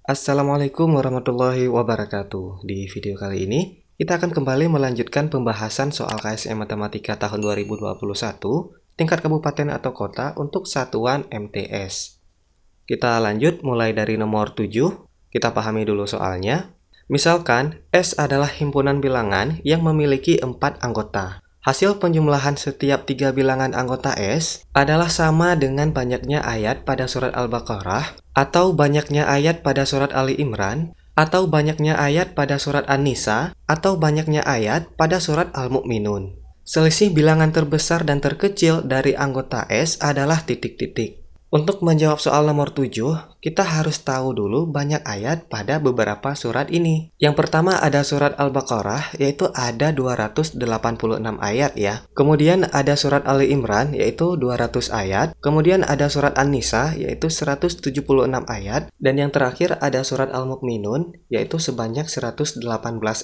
Assalamualaikum warahmatullahi wabarakatuh. Di video kali ini, kita akan kembali melanjutkan pembahasan soal KSM Matematika tahun 2021, tingkat kabupaten atau kota untuk satuan MTS. Kita lanjut mulai dari nomor 7, kita pahami dulu soalnya. Misalkan, S adalah himpunan bilangan yang memiliki 4 anggota. Hasil penjumlahan setiap 3 bilangan anggota S adalah sama dengan banyaknya ayat pada surat Al-Baqarah, atau banyaknya ayat pada surat Ali Imran, atau banyaknya ayat pada surat An-Nisa, atau banyaknya ayat pada surat Al-Mu'minun. Selisih bilangan terbesar dan terkecil dari anggota S adalah titik-titik. Untuk menjawab soal nomor 7, kita harus tahu dulu banyak ayat pada beberapa surat ini. Yang pertama ada surat Al-Baqarah, yaitu ada 286 ayat ya. Kemudian ada surat Ali Imran, yaitu 200 ayat. Kemudian ada surat An-Nisa, yaitu 176 ayat. Dan yang terakhir ada surat Al-Mu'minun, yaitu sebanyak 118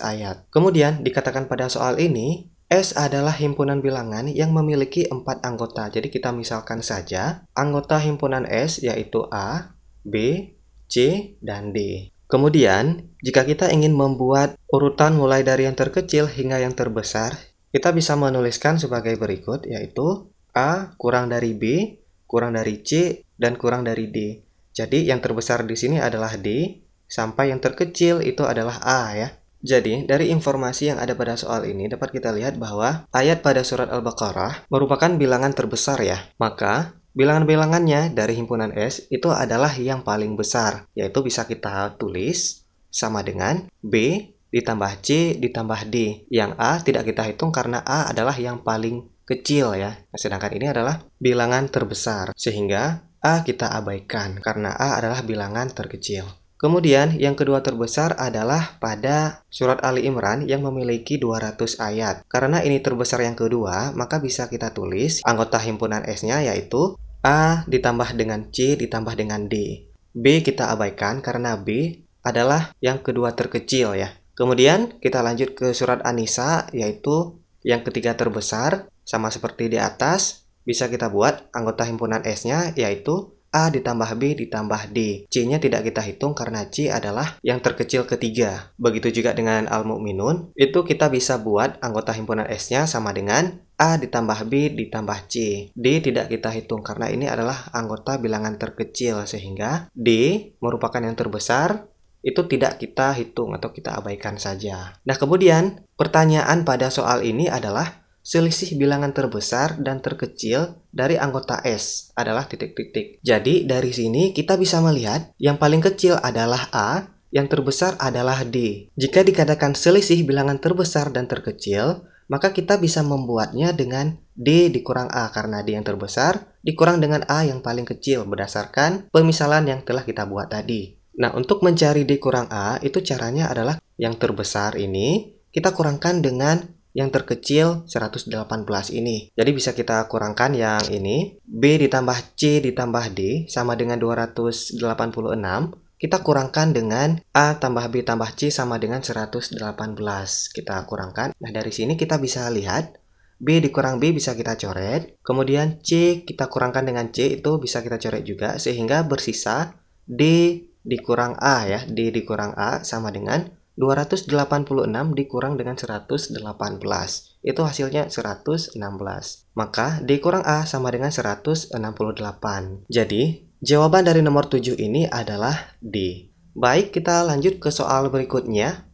ayat. Kemudian dikatakan pada soal ini, S adalah himpunan bilangan yang memiliki 4 anggota. Jadi kita misalkan saja anggota himpunan S yaitu A, B, C, dan D. Kemudian, jika kita ingin membuat urutan mulai dari yang terkecil hingga yang terbesar, kita bisa menuliskan sebagai berikut, yaitu A kurang dari B, kurang dari C, dan kurang dari D. Jadi yang terbesar di sini adalah D, sampai yang terkecil itu adalah A ya. Jadi, dari informasi yang ada pada soal ini dapat kita lihat bahwa ayat pada surat Al-Baqarah merupakan bilangan terbesar ya. Maka, bilangan-bilangannya dari himpunan S itu adalah yang paling besar, yaitu bisa kita tulis sama dengan B ditambah C ditambah D. Yang A tidak kita hitung karena A adalah yang paling kecil ya. Sedangkan ini adalah bilangan terbesar, sehingga A kita abaikan karena A adalah bilangan terkecil. Kemudian yang kedua terbesar adalah pada surat Ali Imran yang memiliki 200 ayat. Karena ini terbesar yang kedua, maka bisa kita tulis anggota himpunan S-nya yaitu A ditambah dengan C ditambah dengan D. B kita abaikan karena B adalah yang kedua terkecil ya. Kemudian kita lanjut ke surat An-Nisa yaitu yang ketiga terbesar. Sama seperti di atas, bisa kita buat anggota himpunan S-nya yaitu A ditambah B ditambah D. C-nya tidak kita hitung karena C adalah yang terkecil ketiga. Begitu juga dengan Al-Mu'minun, itu kita bisa buat anggota himpunan S-nya sama dengan A ditambah B ditambah C. D tidak kita hitung karena ini adalah anggota bilangan terkecil, sehingga D merupakan yang terbesar, itu tidak kita hitung atau kita abaikan saja. Nah, kemudian pertanyaan pada soal ini adalah selisih bilangan terbesar dan terkecil dari anggota S adalah titik-titik. Jadi dari sini kita bisa melihat yang paling kecil adalah A, yang terbesar adalah D. Jika dikatakan selisih bilangan terbesar dan terkecil, maka kita bisa membuatnya dengan D dikurang A karena D yang terbesar dikurang dengan A yang paling kecil berdasarkan pemisalan yang telah kita buat tadi. Nah, untuk mencari D kurang A itu caranya adalah yang terbesar ini kita kurangkan dengan yang terkecil 118 ini. Jadi bisa kita kurangkan yang ini. B ditambah C ditambah D sama dengan 286. Kita kurangkan dengan A tambah B tambah C sama dengan 118. Kita kurangkan. Nah, dari sini kita bisa lihat B dikurang B bisa kita coret. Kemudian C kita kurangkan dengan C itu bisa kita coret juga. Sehingga bersisa D dikurang A ya. D dikurang A sama dengan 286 dikurang dengan 118. Itu hasilnya 116. Maka D kurang A sama dengan 168. Jadi, jawaban dari nomor 7 ini adalah D. Baik, kita lanjut ke soal berikutnya.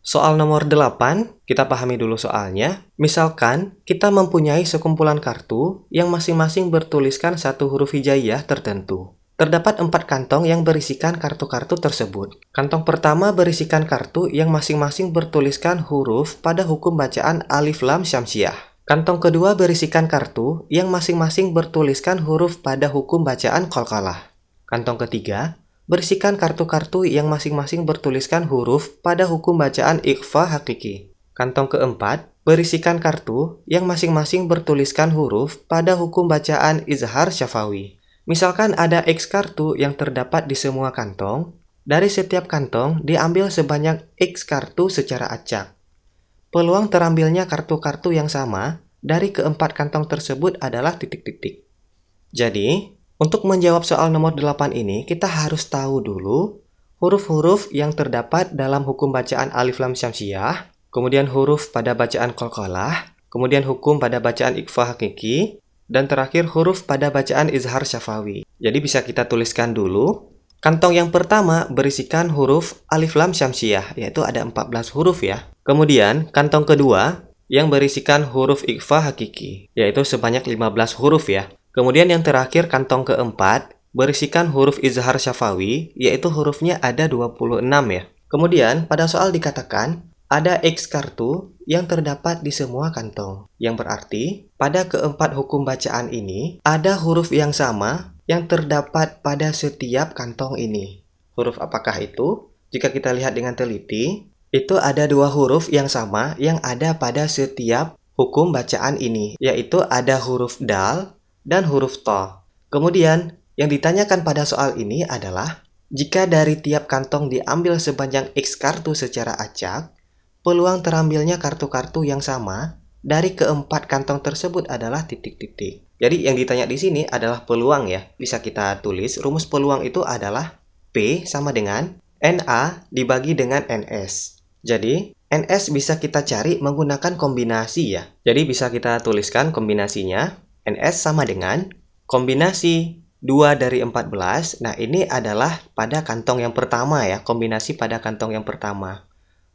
Soal nomor 8, kita pahami dulu soalnya. Misalkan, kita mempunyai sekumpulan kartu yang masing-masing bertuliskan satu huruf hijaiyah tertentu. Terdapat 4 kantong yang berisikan kartu-kartu tersebut. Kantong pertama berisikan kartu yang masing-masing bertuliskan huruf pada hukum bacaan Alif Lam Syamsiah. Kantong kedua berisikan kartu yang masing-masing bertuliskan huruf pada hukum bacaan Qalqalah. Kantong ketiga berisikan kartu-kartu yang masing-masing bertuliskan huruf pada hukum bacaan Ikhfa Hakiki. Kantong keempat berisikan kartu yang masing-masing bertuliskan huruf pada hukum bacaan Izhar Syafawi. Misalkan ada X kartu yang terdapat di semua kantong, dari setiap kantong diambil sebanyak X kartu secara acak. Peluang terambilnya kartu-kartu yang sama dari keempat kantong tersebut adalah titik-titik. Jadi, untuk menjawab soal nomor 8 ini, kita harus tahu dulu huruf-huruf yang terdapat dalam hukum bacaan alif lam syamsiah, kemudian huruf pada bacaan qalqalah, kemudian hukum pada bacaan ikhfa hakiki, dan terakhir huruf pada bacaan izhar syafawi. Jadi bisa kita tuliskan dulu. Kantong yang pertama berisikan huruf alif lam syamsiah, yaitu ada 14 huruf ya. Kemudian kantong kedua yang berisikan huruf ikhfa hakiki, yaitu sebanyak 15 huruf ya. Kemudian yang terakhir kantong keempat berisikan huruf izhar syafawi, yaitu hurufnya ada 26 ya. Kemudian pada soal dikatakan ada X kartu yang terdapat di semua kantong. Yang berarti pada keempat hukum bacaan ini ada huruf yang sama yang terdapat pada setiap kantong ini. Huruf apakah itu? Jika kita lihat dengan teliti, itu ada dua huruf yang sama yang ada pada setiap hukum bacaan ini, yaitu ada huruf dal dan huruf to. Kemudian, yang ditanyakan pada soal ini adalah, jika dari tiap kantong diambil sepanjang X kartu secara acak, peluang terambilnya kartu-kartu yang sama dari keempat kantong tersebut adalah titik-titik. Jadi yang ditanya di sini adalah peluang ya. Bisa kita tulis, rumus peluang itu adalah P sama dengan NA dibagi dengan NS. Jadi, NS bisa kita cari menggunakan kombinasi ya. Jadi bisa kita tuliskan kombinasinya. NS sama dengan kombinasi 2 dari 14. Nah, ini adalah pada kantong yang pertama ya. Kombinasi pada kantong yang pertama.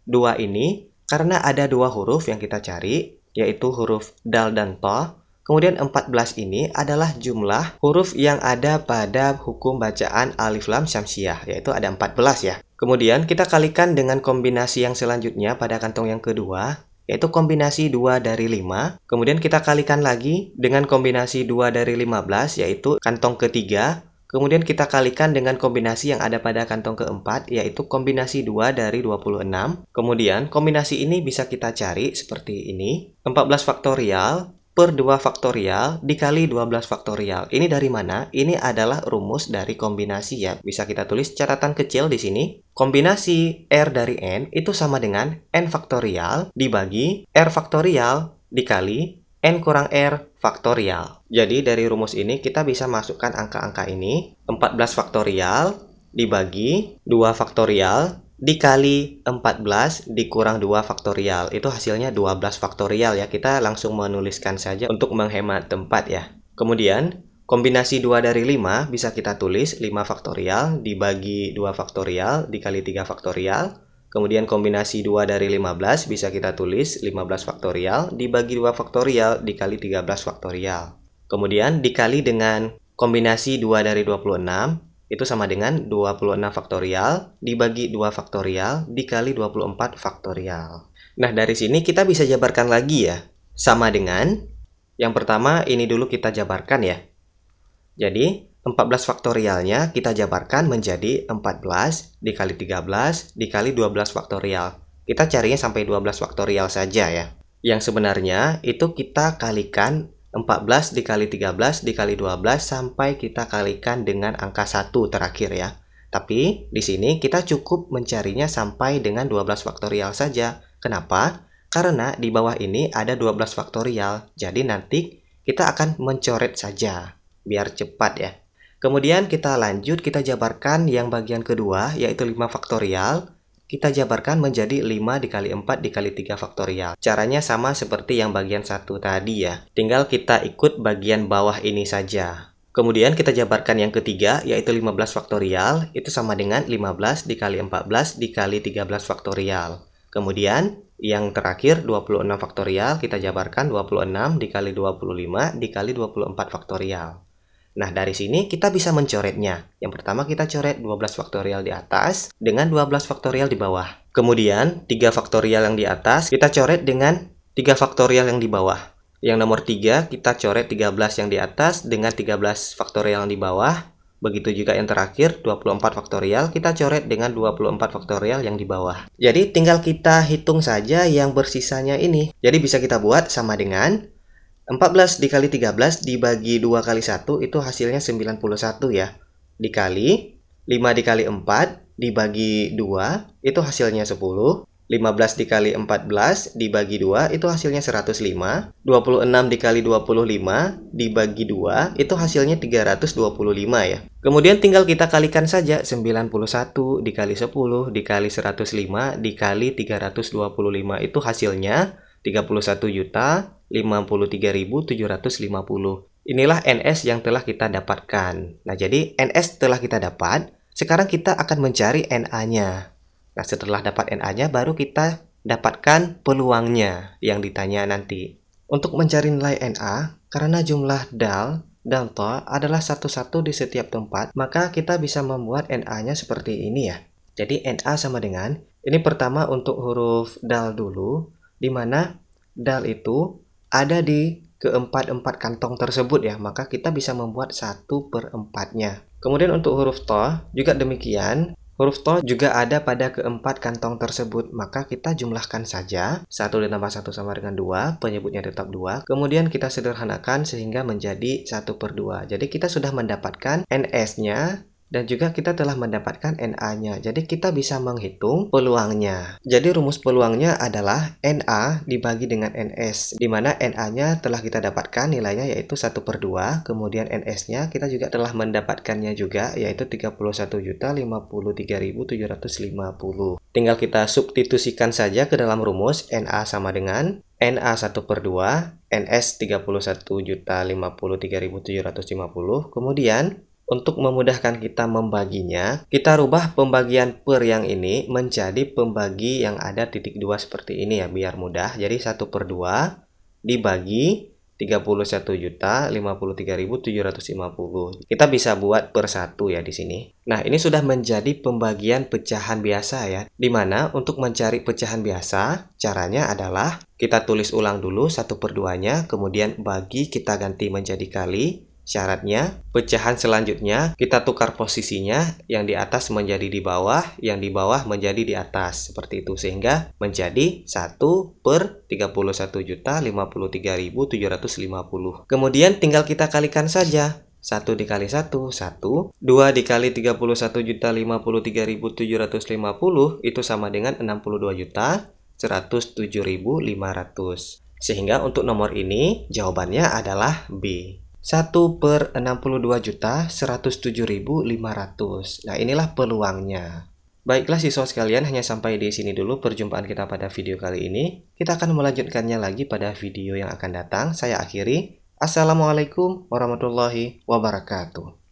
2 ini karena ada dua huruf yang kita cari, yaitu huruf dal dan to. Kemudian 14 ini adalah jumlah huruf yang ada pada hukum bacaan alif lam syamsiah, yaitu ada 14 ya. Kemudian kita kalikan dengan kombinasi yang selanjutnya pada kantong yang kedua, yaitu kombinasi 2 dari 5. Kemudian kita kalikan lagi dengan kombinasi 2 dari 15, yaitu kantong ketiga. Kemudian kita kalikan dengan kombinasi yang ada pada kantong keempat, yaitu kombinasi 2 dari 26. Kemudian kombinasi ini bisa kita cari seperti ini. 14 faktorial per 2 faktorial dikali 12 faktorial. Ini dari mana? Ini adalah rumus dari kombinasi ya. Bisa kita tulis catatan kecil di sini. Kombinasi R dari N itu sama dengan N faktorial dibagi R faktorial dikali N kurang R faktorial. Jadi dari rumus ini kita bisa masukkan angka-angka ini. 14 faktorial dibagi 2 faktorial dikali 14 dikurang 2 faktorial. Itu hasilnya 12 faktorial ya. Kita langsung menuliskan saja untuk menghemat tempat ya. Kemudian kombinasi 2 dari 5 bisa kita tulis 5 faktorial dibagi 2 faktorial dikali 3 faktorial. Kemudian kombinasi 2 dari 15 bisa kita tulis 15 faktorial dibagi 2 faktorial dikali 13 faktorial. Kemudian dikali dengan kombinasi 2 dari 26 itu sama dengan 26 faktorial dibagi 2 faktorial dikali 24 faktorial. Nah, dari sini kita bisa jabarkan lagi ya. Sama dengan yang pertama ini dulu kita jabarkan ya. Jadi 14 faktorialnya kita jabarkan menjadi 14 dikali 13 dikali 12 faktorial. Kita carinya sampai 12 faktorial saja ya. Yang sebenarnya itu kita kalikan 14 dikali 13 dikali 12 sampai kita kalikan dengan angka 1 terakhir ya. Tapi di sini kita cukup mencarinya sampai dengan 12 faktorial saja. Kenapa? Karena di bawah ini ada 12 faktorial. Jadi nanti kita akan mencoret saja biar cepat ya. Kemudian kita lanjut, kita jabarkan yang bagian kedua yaitu 5 faktorial. Kita jabarkan menjadi 5 dikali 4 dikali 3 faktorial. Caranya sama seperti yang bagian 1 tadi ya. Tinggal kita ikut bagian bawah ini saja. Kemudian kita jabarkan yang ketiga yaitu 15 faktorial. Itu sama dengan 15 dikali 14 dikali 13 faktorial. Kemudian yang terakhir 26 faktorial. Kita jabarkan 26 dikali 25 dikali 24 faktorial. Nah, dari sini kita bisa mencoretnya. Yang pertama kita coret 12 faktorial di atas dengan 12 faktorial di bawah. Kemudian 3 faktorial yang di atas kita coret dengan 3 faktorial yang di bawah. Yang nomor 3 kita coret 13 yang di atas dengan 13 faktorial yang di bawah. Begitu juga yang terakhir 24 faktorial kita coret dengan 24 faktorial yang di bawah. Jadi tinggal kita hitung saja yang bersisanya ini. Jadi bisa kita buat sama dengan 14 dikali 13 dibagi 2 kali 1 itu hasilnya 91 ya. Dikali 5 dikali 4 dibagi 2 itu hasilnya 10. 15 dikali 14 dibagi 2 itu hasilnya 105. 26 dikali 25 dibagi 2 itu hasilnya 325 ya. Kemudian tinggal kita kalikan saja 91 dikali 10 dikali 105 dikali 325 itu hasilnya 31.053.750. Inilah NS yang telah kita dapatkan. Nah, jadi NS telah kita dapat. Sekarang kita akan mencari NA-nya. Nah, setelah dapat NA-nya, baru kita dapatkan peluangnya yang ditanya nanti. Untuk mencari nilai NA, karena jumlah dal dan to adalah satu-satu di setiap tempat, maka kita bisa membuat NA-nya seperti ini ya. Jadi, NA sama dengan, ini pertama untuk huruf dal dulu, di mana dal itu ada di keempat-empat kantong tersebut ya, maka kita bisa membuat 1/4-nya. Kemudian untuk huruf to, juga demikian. Huruf to juga ada pada keempat kantong tersebut, maka kita jumlahkan saja. 1 ditambah 1 sama dengan 2, penyebutnya tetap 2. Kemudian kita sederhanakan sehingga menjadi 1/2. Jadi kita sudah mendapatkan NS-nya dan juga kita telah mendapatkan NA-nya. Jadi kita bisa menghitung peluangnya. Jadi rumus peluangnya adalah NA dibagi dengan NS, di mana NA-nya telah kita dapatkan nilainya yaitu 1/2, kemudian NS-nya kita juga telah mendapatkannya juga yaitu 31.053.750. Tinggal kita substitusikan saja ke dalam rumus. NA sama dengan NA 1/2, NS 31.053.750. Kemudian untuk memudahkan kita membaginya, kita rubah pembagian per yang ini menjadi pembagi yang ada titik 2 seperti ini ya, biar mudah. Jadi 1/2 dibagi 31.053.750. Kita bisa buat per 1 ya di sini. Nah, ini sudah menjadi pembagian pecahan biasa ya. Dimana untuk mencari pecahan biasa, caranya adalah kita tulis ulang dulu 1/2-nya, kemudian bagi kita ganti menjadi kali. Syaratnya, pecahan selanjutnya kita tukar posisinya, yang di atas menjadi di bawah, yang di bawah menjadi di atas, seperti itu, sehingga menjadi 1/31.053.750. Kemudian tinggal kita kalikan saja. 1 dikali 1, 1. 2 dikali 31.053.750 itu sama dengan 62.107.500. Sehingga untuk nomor ini jawabannya adalah B. 1/62.107.500. Nah, inilah peluangnya. Baiklah siswa sekalian, hanya sampai di sini dulu perjumpaan kita pada video kali ini. Kita akan melanjutkannya lagi pada video yang akan datang. Saya akhiri. Assalamualaikum warahmatullahi wabarakatuh.